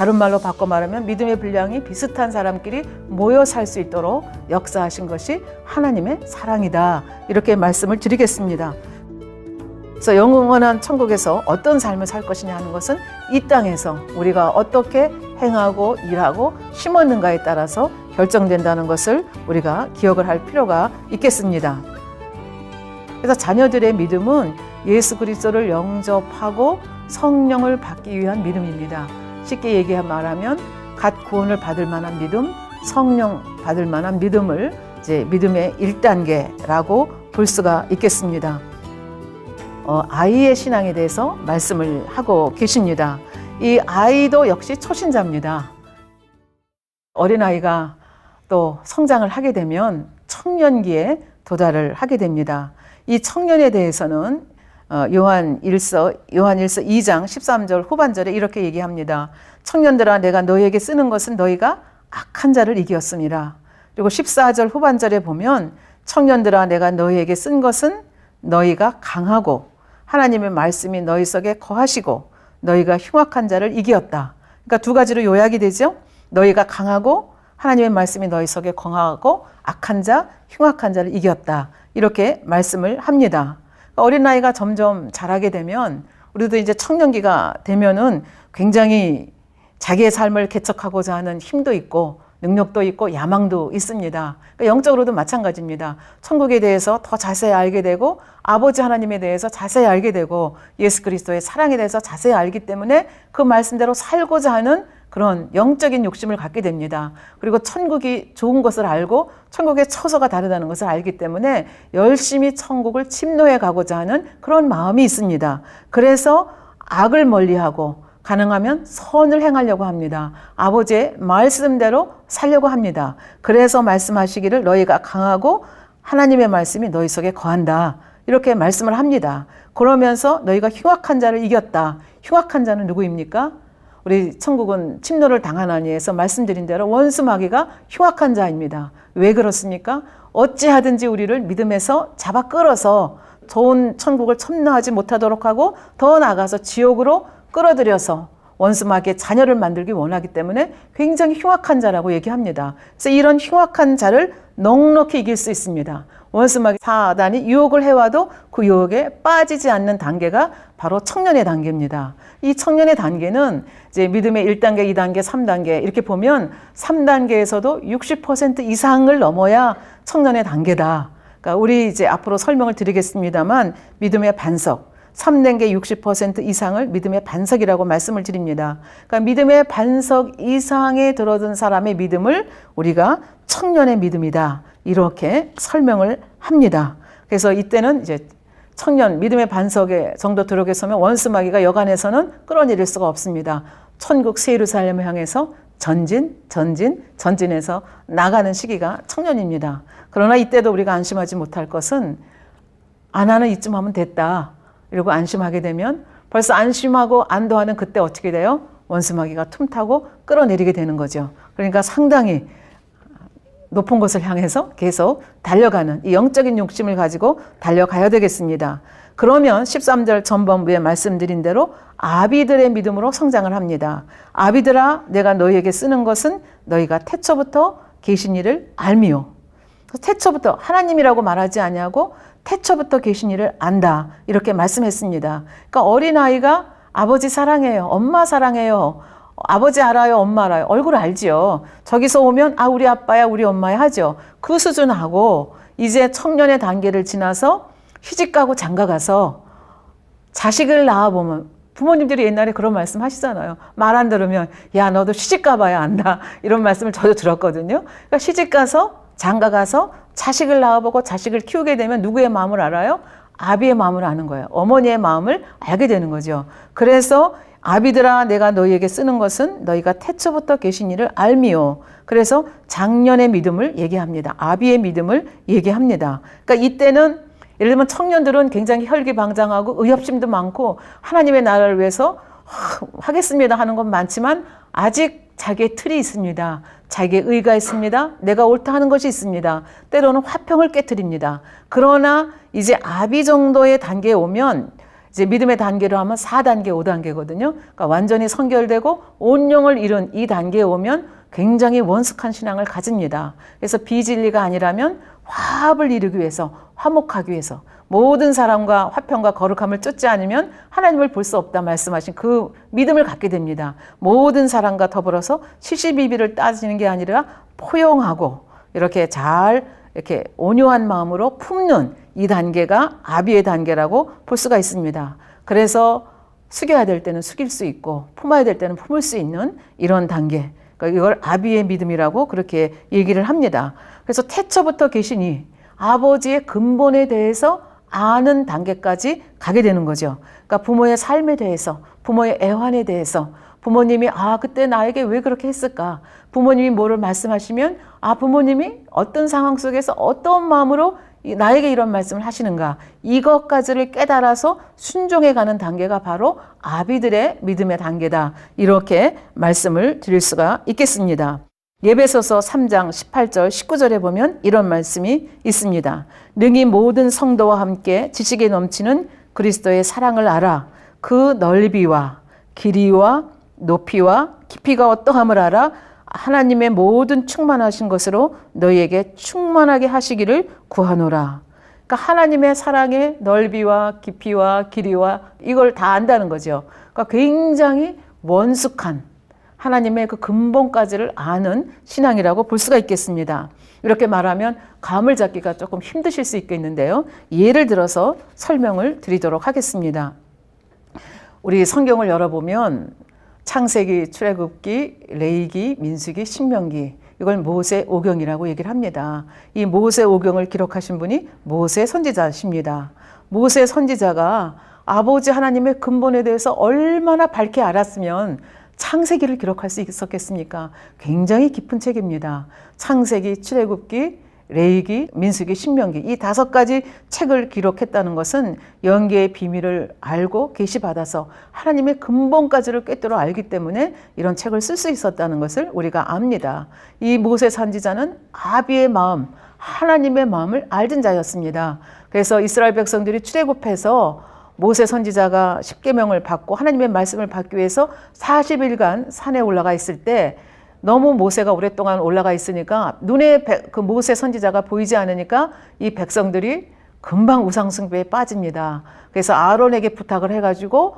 다른 말로 바꿔 말하면 믿음의 분량이 비슷한 사람끼리 모여 살 수 있도록 역사하신 것이 하나님의 사랑이다. 이렇게 말씀을 드리겠습니다. 그래서 영원한 천국에서 어떤 삶을 살 것이냐 하는 것은 이 땅에서 우리가 어떻게 행하고 일하고 심었는가에 따라서 결정된다는 것을 우리가 기억을 할 필요가 있겠습니다. 그래서 자녀들의 믿음은 예수 그리스도를 영접하고 성령을 받기 위한 믿음입니다. 쉽게 얘기해 말하면 갓 구원을 받을 만한 믿음, 성령 받을 만한 믿음을 이제 믿음의 1단계라고 볼 수가 있겠습니다. 아이의 신앙에 대해서 말씀을 하고 계십니다. 이 아이도 역시 초신자입니다. 어린아이가 또 성장을 하게 되면 청년기에 도달을 하게 됩니다. 이 청년에 대해서는 요한일서 2장 13절 후반절에 이렇게 얘기합니다. 청년들아 내가 너희에게 쓰는 것은 너희가 악한 자를 이기었습니다. 그리고 14절 후반절에 보면 청년들아 내가 너희에게 쓴 것은 너희가 강하고 하나님의 말씀이 너희 속에 거하시고 너희가 흉악한 자를 이기었다. 그러니까 두 가지로 요약이 되죠. 너희가 강하고 하나님의 말씀이 너희 속에 거하고 악한 자, 흉악한 자를 이겼다. 이렇게 말씀을 합니다. 어린아이가 점점 자라게 되면 우리도 이제 청년기가 되면은 굉장히 자기의 삶을 개척하고자 하는 힘도 있고 능력도 있고 야망도 있습니다. 그러니까 영적으로도 마찬가지입니다. 천국에 대해서 더 자세히 알게 되고 아버지 하나님에 대해서 자세히 알게 되고 예수 그리스도의 사랑에 대해서 자세히 알기 때문에 그 말씀대로 살고자 하는 그런 영적인 욕심을 갖게 됩니다. 그리고 천국이 좋은 것을 알고 천국의 처소가 다르다는 것을 알기 때문에 열심히 천국을 침노해 가고자 하는 그런 마음이 있습니다. 그래서 악을 멀리하고 가능하면 선을 행하려고 합니다. 아버지의 말씀대로 살려고 합니다. 그래서 말씀하시기를 너희가 강하고 하나님의 말씀이 너희 속에 거한다. 이렇게 말씀을 합니다. 그러면서 너희가 흉악한 자를 이겼다. 흉악한 자는 누구입니까? 우리 천국은 침노를 당하나니 해서 말씀드린 대로 원수 마귀가 흉악한 자입니다. 왜 그렇습니까? 어찌하든지 우리를 믿음에서 잡아 끌어서 좋은 천국을 첨노하지 못하도록 하고 더 나아가서 지옥으로 끌어들여서 원수 마귀의 자녀를 만들기 원하기 때문에 굉장히 흉악한 자라고 얘기합니다. 그래서 이런 흉악한 자를 넉넉히 이길 수 있습니다. 원수 마귀 사단이 유혹을 해와도 그 유혹에 빠지지 않는 단계가 바로 청년의 단계입니다. 이 청년의 단계는 이제 믿음의 1단계, 2단계, 3단계 이렇게 보면 3단계에서도 60% 이상을 넘어야 청년의 단계다. 그러니까 우리 이제 앞으로 설명을 드리겠습니다만 믿음의 반석 3단계 60% 이상을 믿음의 반석이라고 말씀을 드립니다. 그러니까 믿음의 반석 이상에 들어든 사람의 믿음을 우리가 청년의 믿음이다. 이렇게 설명을 합니다. 그래서 이때는 이제 청년 믿음의 반석에 정도 들어서면 원수 마귀가 여간해서는 끌어내릴 수가 없습니다. 천국 새 예루살렘을 향해서 전진해서 나가는 시기가 청년입니다. 그러나 이때도 우리가 안심하지 못할 것은 나는 이쯤 하면 됐다. 이러고 안심하게 되면 벌써 안심하고 안도하는 그때 어떻게 돼요? 원수 마귀가 틈타고 끌어내리게 되는 거죠. 그러니까 상당히 높은 곳을 향해서 계속 달려가는 이 영적인 욕심을 가지고 달려가야 되겠습니다. 그러면 13절 전반부에 말씀드린 대로 아비들의 믿음으로 성장을 합니다. 아비들아 내가 너희에게 쓰는 것은 너희가 태초부터 계신 이를 알미요. 태초부터 하나님이라고 말하지 아니하고 태초부터 계신 이를 안다. 이렇게 말씀했습니다. 그러니까 어린아이가 아버지 사랑해요. 엄마 사랑해요. 아버지 알아요. 엄마 알아요. 얼굴 알지요. 저기서 오면 우리 아빠야 우리 엄마야 하죠. 그 수준하고 이제 청년의 단계를 지나서 시집가고 장가가서 자식을 낳아보면 부모님들이 옛날에 그런 말씀 하시잖아요. 말 안 들으면 야 너도 시집가봐야 안다. 이런 말씀을 저도 들었거든요. 그러니까 시집가서 장가가서 자식을 낳아보고 자식을 키우게 되면 누구의 마음을 알아요? 아비의 마음을 아는 거예요. 어머니의 마음을 알게 되는 거죠. 그래서 아비들아 내가 너희에게 쓰는 것은 너희가 태초부터 계신 이를 알미요. 그래서 장년의 믿음을 얘기합니다. 아비의 믿음을 얘기합니다. 그러니까 이때는 예를 들면 청년들은 굉장히 혈기방장하고 의협심도 많고 하나님의 나라를 위해서 하겠습니다 하는 건 많지만 아직 자기의 틀이 있습니다. 자기의 의가 있습니다. 내가 옳다 하는 것이 있습니다. 때로는 화평을 깨트립니다. 그러나 이제 아비 정도의 단계에 오면 이제 믿음의 단계로 하면 4단계, 5단계거든요. 그러니까 완전히 성결되고 온영을 이룬 이 단계에 오면 굉장히 원숙한 신앙을 가집니다. 그래서 비진리가 아니라면 화합을 이루기 위해서, 화목하기 위해서 모든 사람과 화평과 거룩함을 쫓지 않으면 하나님을 볼 수 없다 말씀하신 그 믿음을 갖게 됩니다. 모든 사람과 더불어서 72비를 따지는 게 아니라 포용하고 이렇게 잘 이렇게 온유한 마음으로 품는 이 단계가 아비의 단계라고 볼 수가 있습니다. 그래서 숙여야 될 때는 숙일 수 있고 품어야 될 때는 품을 수 있는 이런 단계. 그러니까 이걸 아비의 믿음이라고 그렇게 얘기를 합니다. 그래서 태초부터 계시니 아버지의 근본에 대해서 아는 단계까지 가게 되는 거죠. 그러니까 부모의 삶에 대해서, 부모의 애환에 대해서, 부모님이 그때 나에게 왜 그렇게 했을까? 부모님이 뭐를 말씀하시면 부모님이 어떤 상황 속에서 어떤 마음으로 나에게 이런 말씀을 하시는가? 이것까지를 깨달아서 순종해가는 단계가 바로 아비들의 믿음의 단계다. 이렇게 말씀을 드릴 수가 있겠습니다. 예배소서 3장 18절 19절에 보면 이런 말씀이 있습니다. 능히 모든 성도와 함께 지식에 넘치는 그리스도의 사랑을 알아 그 넓이와 길이와 높이와 깊이가 어떠함을 알아 하나님의 모든 충만하신 것으로 너희에게 충만하게 하시기를 구하노라. 그러니까 하나님의 사랑의 넓이와 깊이와 길이와 이걸 다 안다는 거죠. 그러니까 굉장히 원숙한 하나님의 그 근본까지를 아는 신앙이라고 볼 수가 있겠습니다. 이렇게 말하면 감을 잡기가 조금 힘드실 수 있겠는데요. 예를 들어서 설명을 드리도록 하겠습니다. 우리 성경을 열어보면 창세기, 출애굽기, 레위기, 민수기, 신명기 이걸 모세 오경이라고 얘기를 합니다. 이 모세 오경을 기록하신 분이 모세 선지자십니다. 모세 선지자가 아버지 하나님의 근본에 대해서 얼마나 밝게 알았으면 창세기를 기록할 수 있었겠습니까? 굉장히 깊은 책입니다. 창세기, 출애굽기, 레위기, 민수기, 신명기 이 5가지 책을 기록했다는 것은 영계의 비밀을 알고 계시받아서 하나님의 근본까지를 꿰뚫어 알기 때문에 이런 책을 쓸 수 있었다는 것을 우리가 압니다. 이 모세 선지자는 아비의 마음, 하나님의 마음을 알던 자였습니다. 그래서 이스라엘 백성들이 출애굽해서 모세 선지자가 십계명을 받고 하나님의 말씀을 받기 위해서 40일간 산에 올라가 있을 때 너무 모세가 오랫동안 올라가 있으니까 눈에 그 모세 선지자가 보이지 않으니까 이 백성들이 금방 우상숭배에 빠집니다. 그래서 아론에게 부탁을 해가지고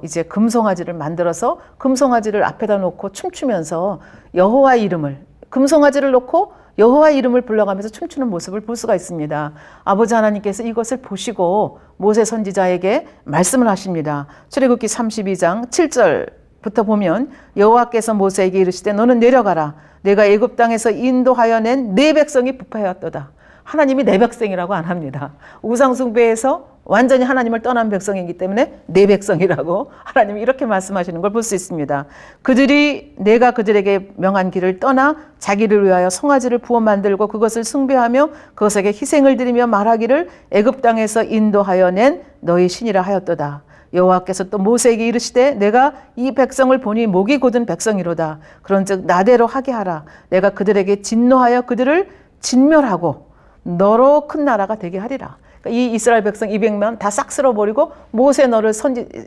이제 금송아지를 만들어서 금송아지를 앞에다 놓고 춤추면서 여호와 이름을 금송아지를 놓고 여호와 이름을 불러가면서 춤추는 모습을 볼 수가 있습니다. 아버지 하나님께서 이것을 보시고 모세 선지자에게 말씀을 하십니다. 출애굽기 32장 7절부터 보면 여호와께서 모세에게 이르시되 너는 내려가라. 내가 애굽 땅에서 인도하여 낸 내 백성이 부패하였도다. 하나님이 내 백성이라고 안 합니다. 우상숭배에서 완전히 하나님을 떠난 백성이기 때문에 내 백성이라고 하나님이 이렇게 말씀하시는 걸 볼 수 있습니다. 그들이 내가 그들에게 명한 길을 떠나 자기를 위하여 송아지를 부어 만들고 그것을 숭배하며 그것에게 희생을 드리며 말하기를 애굽 땅에서 인도하여 낸 너희 신이라 하였도다. 여호와께서 또 모세에게 이르시되 내가 이 백성을 보니 목이 곧은 백성이로다. 그런즉 나대로 하게 하라. 내가 그들에게 진노하여 그들을 진멸하고 너로 큰 나라가 되게 하리라. 이 이스라엘 백성 200만 다 싹 쓸어버리고 모세 너를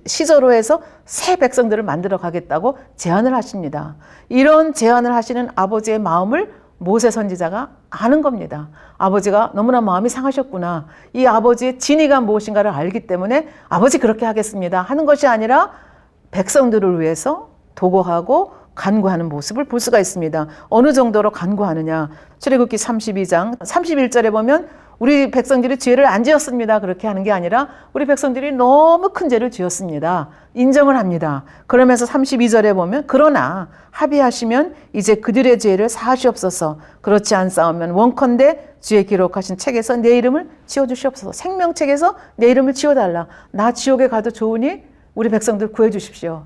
시저로 해서 새 백성들을 만들어 가겠다고 제안을 하십니다. 이런 제안을 하시는 아버지의 마음을 모세 선지자가 아는 겁니다. 아버지가 너무나 마음이 상하셨구나. 이 아버지의 진의가 무엇인가를 알기 때문에 아버지 그렇게 하겠습니다 하는 것이 아니라 백성들을 위해서 도고하고 간구하는 모습을 볼 수가 있습니다. 어느 정도로 간구하느냐. 출애굽기 32장 31절에 보면 우리 백성들이 죄를 안 지었습니다. 그렇게 하는 게 아니라 우리 백성들이 너무 큰 죄를 지었습니다. 인정을 합니다. 그러면서 32절에 보면 그러나 합의하시면 이제 그들의 죄를 사하시옵소서. 그렇지 않사오면 원컨대 주의 기록하신 책에서 내 이름을 지워주시옵소서. 생명책에서 내 이름을 지워달라. 나 지옥에 가도 좋으니 우리 백성들 구해주십시오.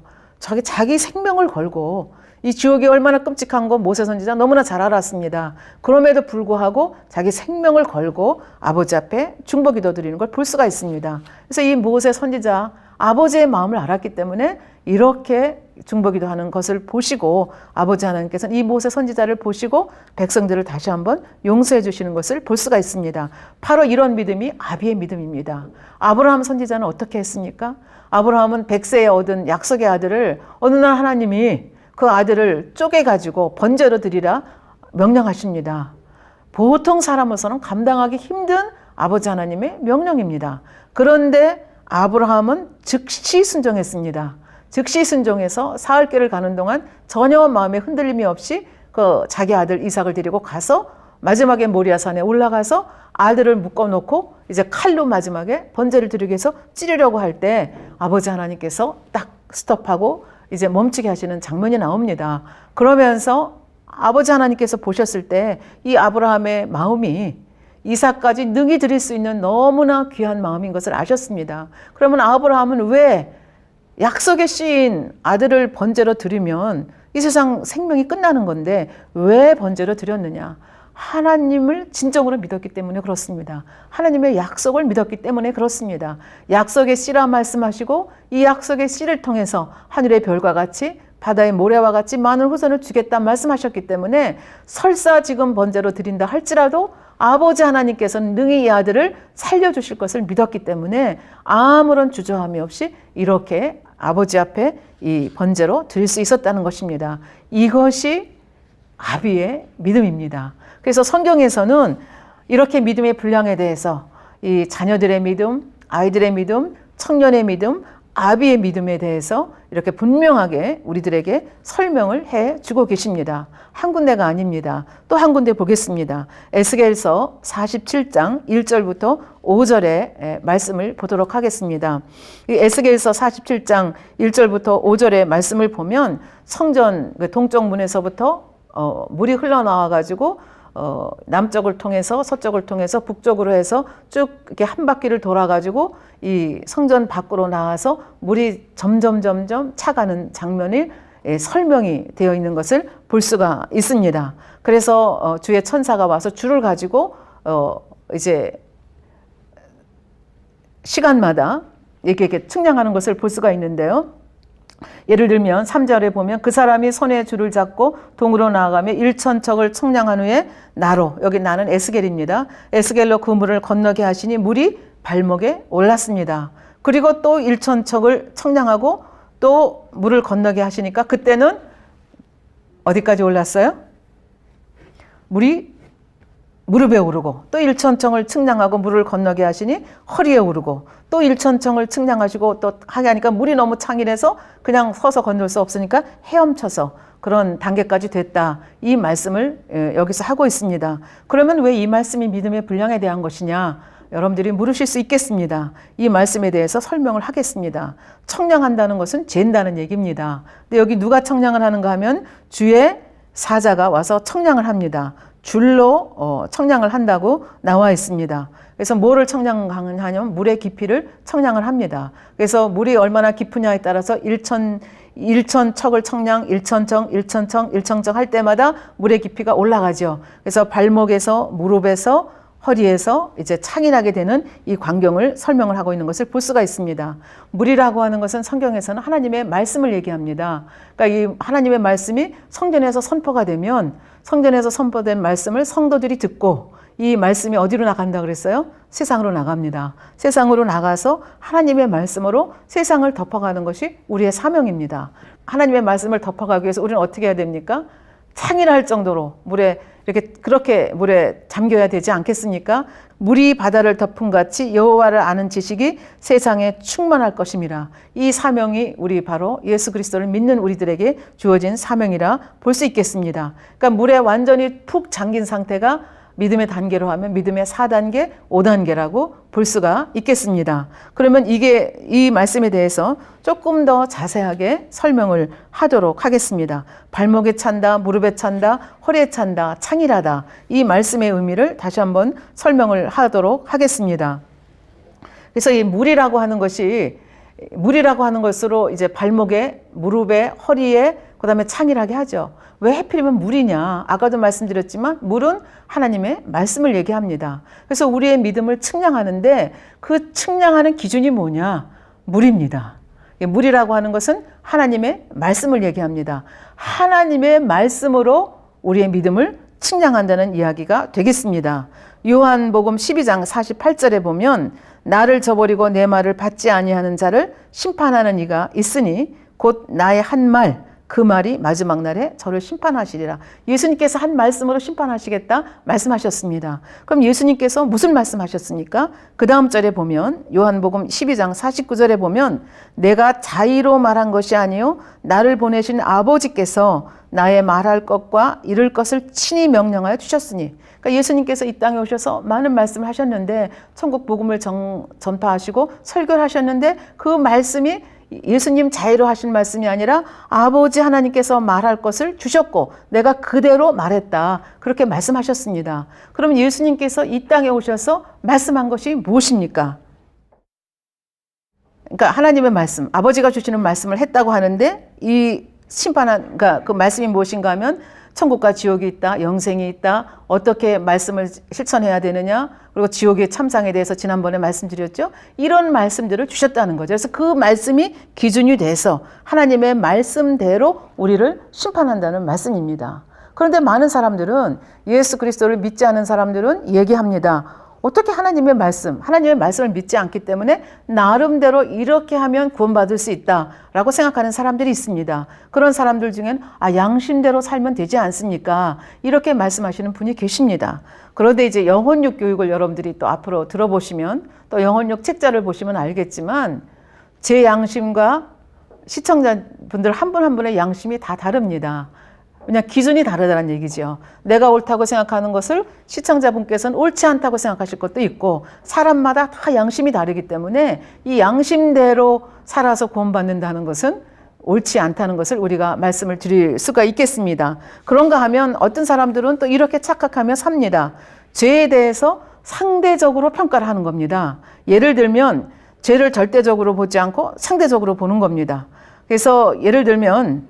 자기 생명을 걸고 이 지옥이 얼마나 끔찍한 거 모세 선지자 너무나 잘 알았습니다. 그럼에도 불구하고 자기 생명을 걸고 아버지 앞에 중보기도 드리는 걸 볼 수가 있습니다. 그래서 이 모세 선지자 아버지의 마음을 알았기 때문에 이렇게 중보기도 하는 것을 보시고 아버지 하나님께서는 이 모세 선지자를 보시고 백성들을 다시 한번 용서해 주시는 것을 볼 수가 있습니다. 바로 이런 믿음이 아비의 믿음입니다. 아브라함 선지자는 어떻게 했습니까? 아브라함은 100세에 얻은 약속의 아들을 어느 날 하나님이 그 아들을 쪼개가지고 번제로 드리라 명령하십니다. 보통 사람으로서는 감당하기 힘든 아버지 하나님의 명령입니다. 그런데 아브라함은 즉시 순종했습니다. 즉시 순종해서 사흘길을 가는 동안 전혀 마음에 흔들림이 없이 그 자기 아들 이삭을 데리고 가서 마지막에 모리아산에 올라가서 아들을 묶어놓고 이제 칼로 마지막에 번제를 드리기 위해서 찌르려고 할 때 아버지 하나님께서 딱 스톱하고 이제 멈추게 하시는 장면이 나옵니다. 그러면서 아버지 하나님께서 보셨을 때 이 아브라함의 마음이 이삭까지 능히 드릴 수 있는 너무나 귀한 마음인 것을 아셨습니다. 그러면 아브라함은 왜 약속의 씨인 아들을 번제로 드리면 이 세상 생명이 끝나는 건데 왜 번제로 드렸느냐? 하나님을 진정으로 믿었기 때문에 그렇습니다. 하나님의 약속을 믿었기 때문에 그렇습니다. 약속의 씨라 말씀하시고 이 약속의 씨를 통해서 하늘의 별과 같이 바다의 모래와 같이 많은 후손을 주겠다 말씀하셨기 때문에 설사 지금 번제로 드린다 할지라도 아버지 하나님께서는 능히 이 아들을 살려주실 것을 믿었기 때문에 아무런 주저함이 없이 이렇게 아버지 앞에 이 번제로 드릴 수 있었다는 것입니다. 이것이 아비의 믿음입니다. 그래서 성경에서는 이렇게 믿음의 분량에 대해서 이 자녀들의 믿음, 아이들의 믿음, 청년의 믿음, 아비의 믿음에 대해서 이렇게 분명하게 우리들에게 설명을 해주고 계십니다. 한 군데가 아닙니다. 또 한 군데 보겠습니다. 에스겔서 47장 1절부터 5절의 말씀을 보도록 하겠습니다. 이 에스겔서 47장 1절부터 5절의 말씀을 보면 성전 동쪽 문에서부터 물이 흘러나와 가지고 남쪽을 통해서 서쪽을 통해서 북쪽으로 해서 쭉 이렇게 한 바퀴를 돌아 가지고 이 성전 밖으로 나와서 물이 점점 차가는 장면이 설명이 되어 있는 것을 볼 수가 있습니다. 그래서 주의 천사가 와서 줄을 가지고 이제 시간마다 이렇게 측량하는 것을 볼 수가 있는데요. 예를 들면 3절에 보면 그 사람이 손에 줄을 잡고 동으로 나아가며 1000척을 측량한 후에 나로, 여기 나는 에스겔입니다. 에스겔로 그 물을 건너게 하시니 물이 발목에 올랐습니다. 그리고 또 1000척을 측량하고 또 물을 건너게 하시니까 그때는 어디까지 올랐어요? 물이 무릎에 오르고 또 1000척을 측량하고 물을 건너게 하시니 허리에 오르고 또 1000척을 측량하시고 또 하게 하니까 물이 너무 창일해서 그냥 서서 건널 수 없으니까 헤엄쳐서 그런 단계까지 됐다. 이 말씀을 여기서 하고 있습니다. 그러면 왜 이 말씀이 믿음의 분량에 대한 것이냐? 여러분들이 물으실 수 있겠습니다. 이 말씀에 대해서 설명을 하겠습니다. 청량한다는 것은 잰다는 얘기입니다. 근데 여기 누가 청량을 하는가 하면 주의 사자가 와서 청량을 합니다. 줄로 청량을 한다고 나와 있습니다. 그래서 뭐를 청량하냐면 물의 깊이를 청량을 합니다. 그래서 물이 얼마나 깊으냐에 따라서 1000척을 청량, 1000척 할 때마다 물의 깊이가 올라가죠. 그래서 발목에서 무릎에서 허리에서 이제 창인하게 되는 이 광경을 설명을 하고 있는 것을 볼 수가 있습니다. 물이라고 하는 것은 성경에서는 하나님의 말씀을 얘기합니다. 그러니까 이 하나님의 말씀이 성전에서 선포가 되면 성전에서 선포된 말씀을 성도들이 듣고 이 말씀이 어디로 나간다 그랬어요? 세상으로 나갑니다. 세상으로 나가서 하나님의 말씀으로 세상을 덮어가는 것이 우리의 사명입니다. 하나님의 말씀을 덮어가기 위해서 우리는 어떻게 해야 됩니까? 창일할 정도로 물에 이렇게 그렇게 물에 잠겨야 되지 않겠습니까? 물이 바다를 덮은 같이 여호와를 아는 지식이 세상에 충만할 것입니다. 이 사명이 우리 바로 예수 그리스도를 믿는 우리들에게 주어진 사명이라 볼 수 있겠습니다. 그러니까 물에 완전히 푹 잠긴 상태가 믿음의 단계로 하면 믿음의 4단계, 5단계라고 볼 수가 있겠습니다. 그러면 이 말씀에 대해서 조금 더 자세하게 설명을 하도록 하겠습니다. 발목에 찬다, 무릎에 찬다, 허리에 찬다, 창일하다. 이 말씀의 의미를 다시 한번 설명을 하도록 하겠습니다. 그래서 이 물이라고 하는 것으로 이제 발목에, 무릎에, 허리에, 그 다음에 창일하게 하죠. 왜 하필이면 물이냐? 아까도 말씀드렸지만 물은 하나님의 말씀을 얘기합니다. 그래서 우리의 믿음을 측량하는데 그 측량하는 기준이 뭐냐? 물입니다. 물이라고 하는 것은 하나님의 말씀을 얘기합니다. 하나님의 말씀으로 우리의 믿음을 측량한다는 이야기가 되겠습니다. 요한복음 12장 48절에 보면 나를 저버리고 내 말을 받지 아니하는 자를 심판하는 이가 있으니 곧 나의 한 말 그 말이 마지막 날에 저를 심판하시리라. 예수님께서 한 말씀으로 심판하시겠다 말씀하셨습니다. 그럼 예수님께서 무슨 말씀하셨습니까? 그 다음 절에 보면 요한복음 12장 49절에 보면 내가 자의로 말한 것이 아니요 나를 보내신 아버지께서 나의 말할 것과 이룰 것을 친히 명령하여 주셨으니, 그러니까 예수님께서 이 땅에 오셔서 많은 말씀을 하셨는데 천국 복음을 전파하시고 설교를 하셨는데 그 말씀이 예수님 자의로 하신 말씀이 아니라 아버지 하나님께서 말할 것을 주셨고 내가 그대로 말했다. 그렇게 말씀하셨습니다. 그럼 예수님께서 이 땅에 오셔서 말씀한 것이 무엇입니까? 그러니까 하나님의 말씀, 아버지가 주시는 말씀을 했다고 하는데 이 그러니까 그 말씀이 무엇인가 하면 천국과 지옥이 있다, 영생이 있다, 어떻게 말씀을 실천해야 되느냐, 그리고 지옥의 참상에 대해서 지난번에 말씀드렸죠. 이런 말씀들을 주셨다는 거죠. 그래서 그 말씀이 기준이 돼서 하나님의 말씀대로 우리를 심판한다는 말씀입니다. 그런데 많은 사람들은 예수 그리스도를 믿지 않은 사람들은 얘기합니다. 어떻게 하나님의 말씀을 믿지 않기 때문에 나름대로 이렇게 하면 구원받을 수 있다라고 생각하는 사람들이 있습니다. 그런 사람들 중엔 양심대로 살면 되지 않습니까? 이렇게 말씀하시는 분이 계십니다. 그런데 이제 영혼육 교육을 여러분들이 또 앞으로 들어보시면 또 영혼육 책자를 보시면 알겠지만 제 양심과 시청자분들 한 분 한 분의 양심이 다 다릅니다. 그냥 기준이 다르다는 얘기죠. 내가 옳다고 생각하는 것을 시청자분께서는 옳지 않다고 생각하실 것도 있고 사람마다 다 양심이 다르기 때문에 이 양심대로 살아서 구원받는다는 것은 옳지 않다는 것을 우리가 말씀을 드릴 수가 있겠습니다. 그런가 하면 어떤 사람들은 또 이렇게 착각하며 삽니다. 죄에 대해서 상대적으로 평가를 하는 겁니다. 예를 들면 죄를 절대적으로 보지 않고 상대적으로 보는 겁니다. 그래서 예를 들면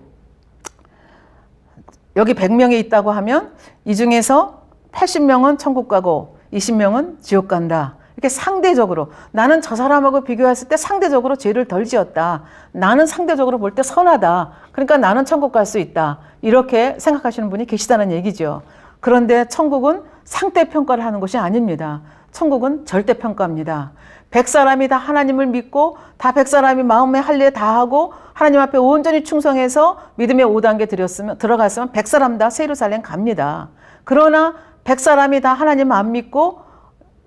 여기 100명이 있다고 하면 이 중에서 80명은 천국 가고 20명은 지옥 간다. 이렇게 상대적으로 나는 저 사람하고 비교했을 때 상대적으로 죄를 덜 지었다. 나는 상대적으로 볼 때 선하다. 그러니까 나는 천국 갈 수 있다. 이렇게 생각하시는 분이 계시다는 얘기죠. 그런데 천국은 상대평가를 하는 것이 아닙니다. 천국은 절대평가입니다. 100사람이 다 하나님을 믿고 다 100사람이 마음의 할례 다 하고 하나님 앞에 온전히 충성해서 믿음의 5단계 들어갔으면 100사람 다 새 예루살렘 갑니다. 그러나 100사람이 다 하나님 안 믿고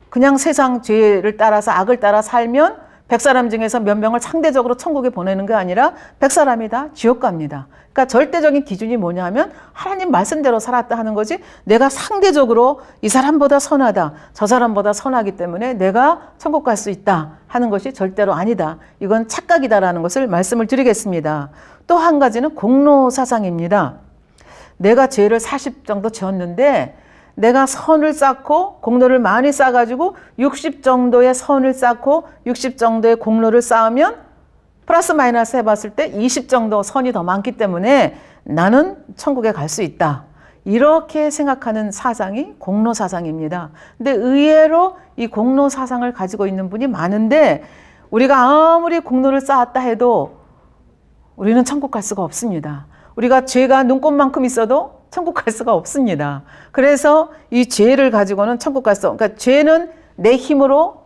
그냥 세상 죄를 따라서 악을 따라 살면 100사람 중에서 몇 명을 상대적으로 천국에 보내는 게 아니라 100사람이 다 지옥 갑니다. 그러니까 절대적인 기준이 뭐냐 하면 하나님 말씀대로 살았다 하는 거지 내가 상대적으로 이 사람보다 선하다, 저 사람보다 선하기 때문에 내가 천국 갈 수 있다 하는 것이 절대로 아니다. 이건 착각이다라는 것을 말씀을 드리겠습니다. 또 한 가지는 공로사상입니다. 내가 죄를 40 정도 지었는데 내가 선을 쌓고 공로를 많이 쌓아가지고 60 정도의 선을 쌓고 60 정도의 공로를 쌓으면 플러스 마이너스 해봤을 때 20 정도 선이 더 많기 때문에 나는 천국에 갈 수 있다. 이렇게 생각하는 사상이 공로사상입니다. 근데 의외로 이 공로사상을 가지고 있는 분이 많은데 우리가 아무리 공로를 쌓았다 해도 우리는 천국 갈 수가 없습니다. 우리가 죄가 눈곱만큼 있어도 천국 갈 수가 없습니다. 그래서 이 죄를 가지고는 천국 갈 수, 그러니까 죄는 내 힘으로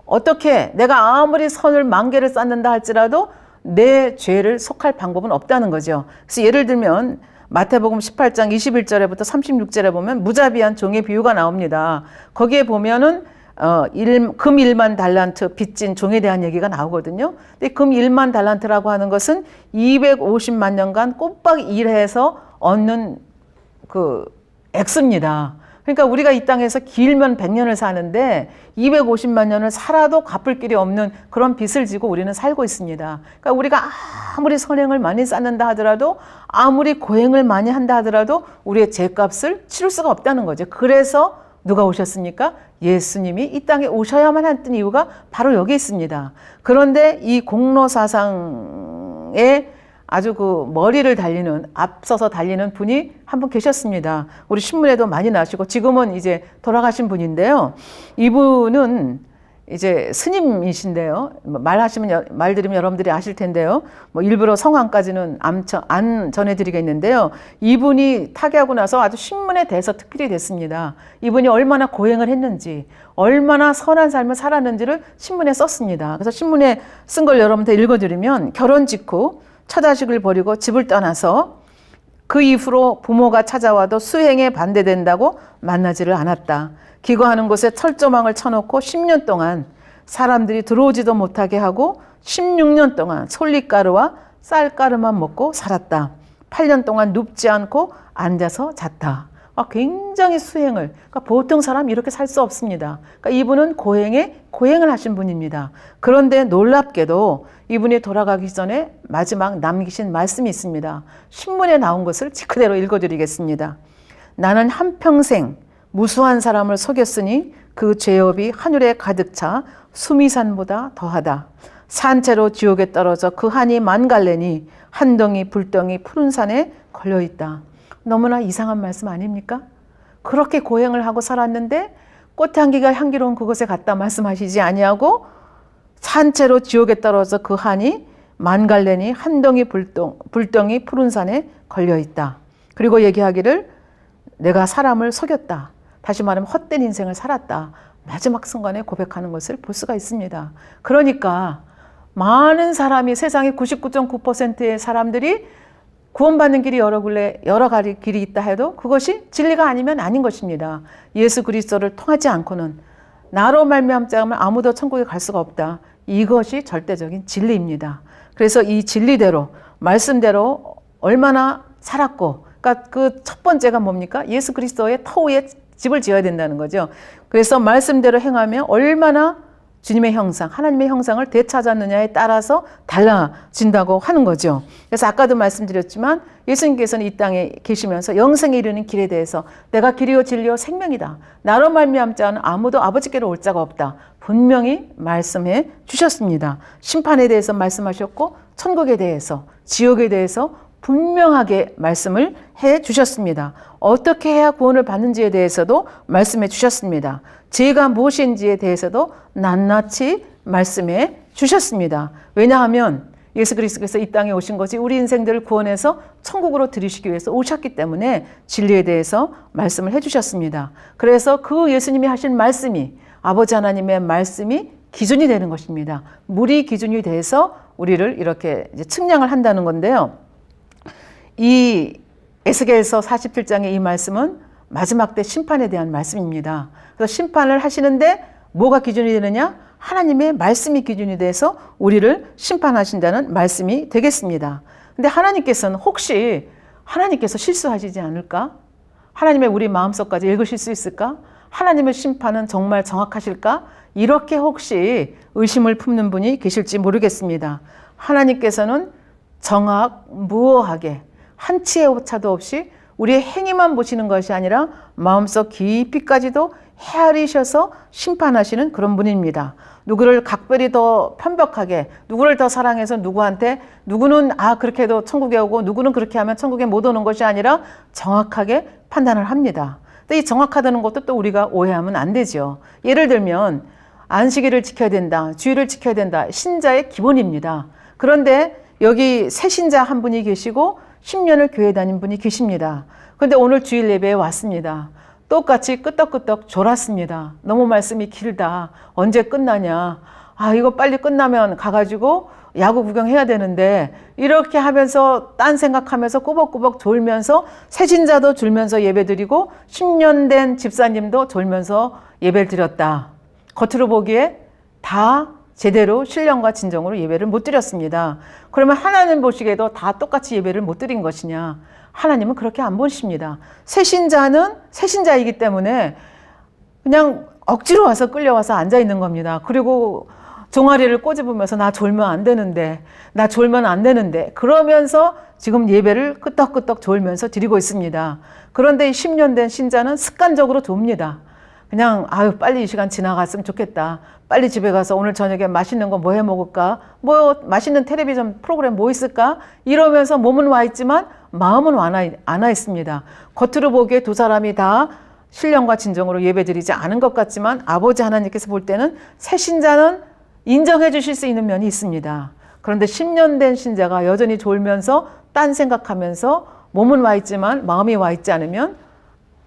어떻게 내가 아무리 선을 10,000개를 쌓는다 할지라도 내 죄를 속할 방법은 없다는 거죠. 그래서 예를 들면 마태복음 18장 21절에부터 36절에 보면 무자비한 종의 비유가 나옵니다. 거기에 보면은 금 1만 달란트 빚진 종에 대한 얘기가 나오거든요. 근데 금 1만 달란트라고 하는 것은 250만 년간 꼬박 일해서 얻는 그 액수입니다. 그러니까 우리가 이 땅에서 길면 100년을 사는데 250만 년을 살아도 갚을 길이 없는 그런 빚을 지고 우리는 살고 있습니다. 그러니까 우리가 아무리 선행을 많이 쌓는다 하더라도 아무리 고행을 많이 한다 하더라도 우리의 죄값을 치를 수가 없다는 거죠. 그래서 누가 오셨습니까? 예수님이 이 땅에 오셔야만 했던 이유가 바로 여기 있습니다. 그런데 이 공로사상에 아주 그 머리를 앞서서 달리는 분이 한 분 계셨습니다. 우리 신문에도 많이 나시고 지금은 이제 돌아가신 분인데요. 이분은 이제 스님이신데요. 말 들으면 여러분들이 아실 텐데요. 뭐 일부러 성함까지는 안 전해드리겠는데요. 이분이 타계하고 나서 아주 신문에 대해서 특필이 됐습니다. 이분이 얼마나 고행을 했는지, 얼마나 선한 삶을 살았는지를 신문에 썼습니다. 그래서 신문에 쓴 걸 여러분한테 읽어드리면, 결혼 직후 처자식을 버리고 집을 떠나서 그 이후로 부모가 찾아와도 수행에 반대된다고 만나지를 않았다. 기거하는 곳에 철조망을 쳐놓고 10년 동안 사람들이 들어오지도 못하게 하고 16년 동안 솔잎가루와 쌀가루만 먹고 살았다. 8년 동안 눕지 않고 앉아서 잤다. 굉장히 수행을, 그러니까 보통 사람이 이렇게 살 수 없습니다. 그러니까 이분은 고행을 하신 분입니다. 그런데 놀랍게도 이분이 돌아가기 전에 마지막 남기신 말씀이 있습니다. 신문에 나온 것을 그대로 읽어드리겠습니다. 나는 한평생 무수한 사람을 속였으니 그 죄업이 하늘에 가득 차 수미산보다 더하다. 산채로 지옥에 떨어져 그 한이 만갈래니 한덩이 불덩이 푸른 산에 걸려있다. 너무나 이상한 말씀 아닙니까? 그렇게 고행을 하고 살았는데 꽃향기가 향기로운 그곳에 갔다 말씀하시지 아니하고 산채로 지옥에 떨어져 그 한이 만갈래니 한덩이 불덩이 푸른 산에 걸려있다. 그리고 얘기하기를 내가 사람을 속였다. 다시 말하면 헛된 인생을 살았다. 마지막 순간에 고백하는 것을 볼 수가 있습니다. 그러니까 많은 사람이, 세상의 99.9%의 사람들이 구원받는 길이 여러 가지 길이 있다 해도 그것이 진리가 아니면 아닌 것입니다. 예수 그리스도를 통하지 않고는 나로 말미암지 않으면 아무도 천국에 갈 수가 없다. 이것이 절대적인 진리입니다. 그래서 이 진리대로, 말씀대로 얼마나 살았고, 그러니까 그 첫 번째가 뭡니까? 예수 그리스도의 터위에 집을 지어야 된다는 거죠. 그래서 말씀대로 행하며 얼마나 주님의 형상, 하나님의 형상을 되찾았느냐에 따라서 달라진다고 하는 거죠. 그래서 아까도 말씀드렸지만 예수님께서는 이 땅에 계시면서 영생에 이르는 길에 대해서 내가 길이요 진리요 생명이다. 나로 말미암지 않은 아무도 아버지께로 올 자가 없다. 분명히 말씀해 주셨습니다. 심판에 대해서 말씀하셨고 천국에 대해서, 지옥에 대해서 분명하게 말씀을 해 주셨습니다. 어떻게 해야 구원을 받는지에 대해서도 말씀해 주셨습니다. 죄가 무엇인지에 대해서도 낱낱이 말씀해 주셨습니다. 왜냐하면 예수 그리스도께서 이 땅에 오신 것이 우리 인생들을 구원해서 천국으로 들이시기 위해서 오셨기 때문에 진리에 대해서 말씀을 해 주셨습니다. 그래서 그 예수님이 하신 말씀이, 아버지 하나님의 말씀이 기준이 되는 것입니다. 물이 기준이 돼서 우리를 이렇게 이제 측량을 한다는 건데요. 이 에스겔서 47장의 이 말씀은 마지막 때 심판에 대한 말씀입니다. 그래서 심판을 하시는데 뭐가 기준이 되느냐? 하나님의 말씀이 기준이 돼서 우리를 심판하신다는 말씀이 되겠습니다. 근데 하나님께서는 혹시 하나님께서 실수하시지 않을까? 하나님의 우리 마음속까지 읽으실 수 있을까? 하나님의 심판은 정말 정확하실까? 이렇게 혹시 의심을 품는 분이 계실지 모르겠습니다. 하나님께서는 정확무오하게 한치의 오차도 없이 우리의 행위만 보시는 것이 아니라 마음속 깊이까지도 헤아리셔서 심판하시는 그런 분입니다. 누구를 각별히 더 편벽하게, 누구를 더 사랑해서 누구는 그렇게 해도 천국에 오고 누구는 그렇게 하면 천국에 못 오는 것이 아니라 정확하게 판단을 합니다. 근데 이 정확하다는 것도 또 우리가 오해하면 안 되죠. 예를 들면 안식일을 지켜야 된다, 주일을 지켜야 된다, 신자의 기본입니다. 그런데 여기 새신자 한 분이 계시고 10년을 교회 다닌 분이 계십니다. 그런데 오늘 주일 예배에 왔습니다. 똑같이 끄떡끄떡 졸았습니다. 너무 말씀이 길다. 언제 끝나냐. 이거 빨리 끝나면 가가지고 야구 구경해야 되는데, 이렇게 하면서 딴 생각하면서 꾸벅꾸벅 졸면서 새신자도 졸면서 예배드리고 10년 된 집사님도 졸면서 예배를 드렸다. 겉으로 보기에 다 제대로 신령과 진정으로 예배를 못 드렸습니다. 그러면 하나님 보시기에도 다 똑같이 예배를 못 드린 것이냐? 하나님은 그렇게 안 보십니다. 새신자는 새신자이기 때문에 그냥 억지로 와서 끌려와서 앉아 있는 겁니다. 그리고 종아리를 꼬집으면서 나 졸면 안 되는데, 나 졸면 안 되는데, 그러면서 지금 예배를 끄떡끄떡 졸면서 드리고 있습니다. 그런데 10년 된 신자는 습관적으로 졸립니다. 그냥 빨리 이 시간 지나갔으면 좋겠다. 빨리 집에 가서 오늘 저녁에 맛있는 거 뭐 해 먹을까? 맛있는 텔레비전 프로그램 뭐 있을까? 이러면서 몸은 와 있지만 마음은 안 와 있습니다. 겉으로 보기에 두 사람이 다 신령과 진정으로 예배드리지 않은 것 같지만 아버지 하나님께서 볼 때는 새 신자는 인정해 주실 수 있는 면이 있습니다. 그런데 10년 된 신자가 여전히 졸면서 딴 생각하면서 몸은 와 있지만 마음이 와 있지 않으면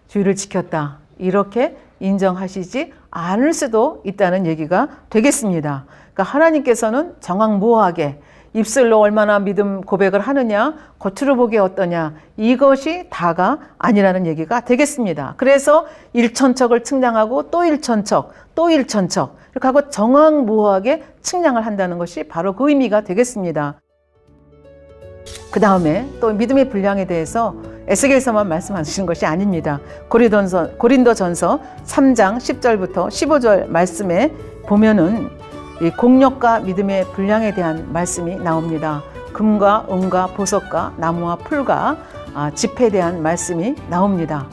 주의를 지켰다, 이렇게 인정하시지 않을 수도 있다는 얘기가 되겠습니다. 그러니까 하나님께서는 정황무하게 입술로 얼마나 믿음 고백을 하느냐, 겉으로 보기에 어떠냐, 이것이 다가 아니라는 얘기가 되겠습니다. 그래서 일천척을 측량하고 또 일천척, 또 일천척 이렇게 하고 정황무하게 측량을 한다는 것이 바로 그 의미가 되겠습니다. 그 다음에 또 믿음의 분량에 대해서 에스겔서만 말씀하시는 것이 아닙니다. 고린도전서 3장 10절부터 15절 말씀에 보면은 이 공력과 믿음의 분량에 대한 말씀이 나옵니다. 금과 은과 보석과 나무와 풀과 집에 대한 말씀이 나옵니다.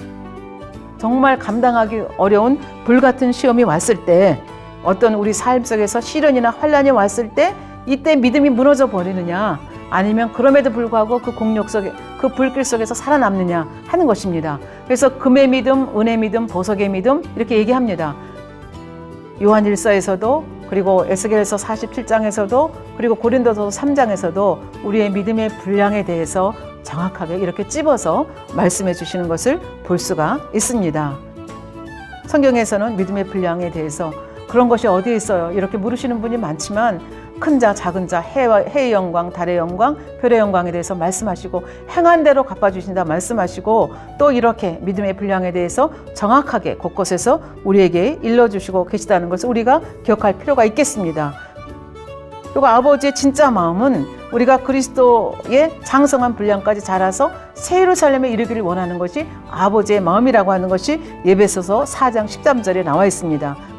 정말 감당하기 어려운 불같은 시험이 왔을 때, 어떤 우리 삶 속에서 시련이나 환란이 왔을 때 이때 믿음이 무너져 버리느냐, 아니면 그럼에도 불구하고 그 공력 속에, 그 불길 속에서 살아남느냐 하는 것입니다. 그래서 금의 믿음, 은의 믿음, 보석의 믿음 이렇게 얘기합니다. 요한일서에서도, 그리고 에스겔서 47장에서도, 그리고 고린도서 3장에서도 우리의 믿음의 분량에 대해서 정확하게 이렇게 찝어서 말씀해 주시는 것을 볼 수가 있습니다. 성경에서는 믿음의 분량에 대해서 그런 것이 어디에 있어요? 이렇게 물으시는 분이 많지만, 큰 자, 작은 자, 해의 영광, 달의 영광, 별의 영광에 대해서 말씀하시고, 행한 대로 갚아주신다 말씀하시고, 또 이렇게 믿음의 분량에 대해서 정확하게 곳곳에서 우리에게 일러주시고 계시다는 것을 우리가 기억할 필요가 있겠습니다. 그리고 아버지의 진짜 마음은 우리가 그리스도의 장성한 분량까지 자라서 새 예루살렘에 이르기를 원하는 것이 아버지의 마음이라고 하는 것이 에베소서 4장 13절에 나와 있습니다.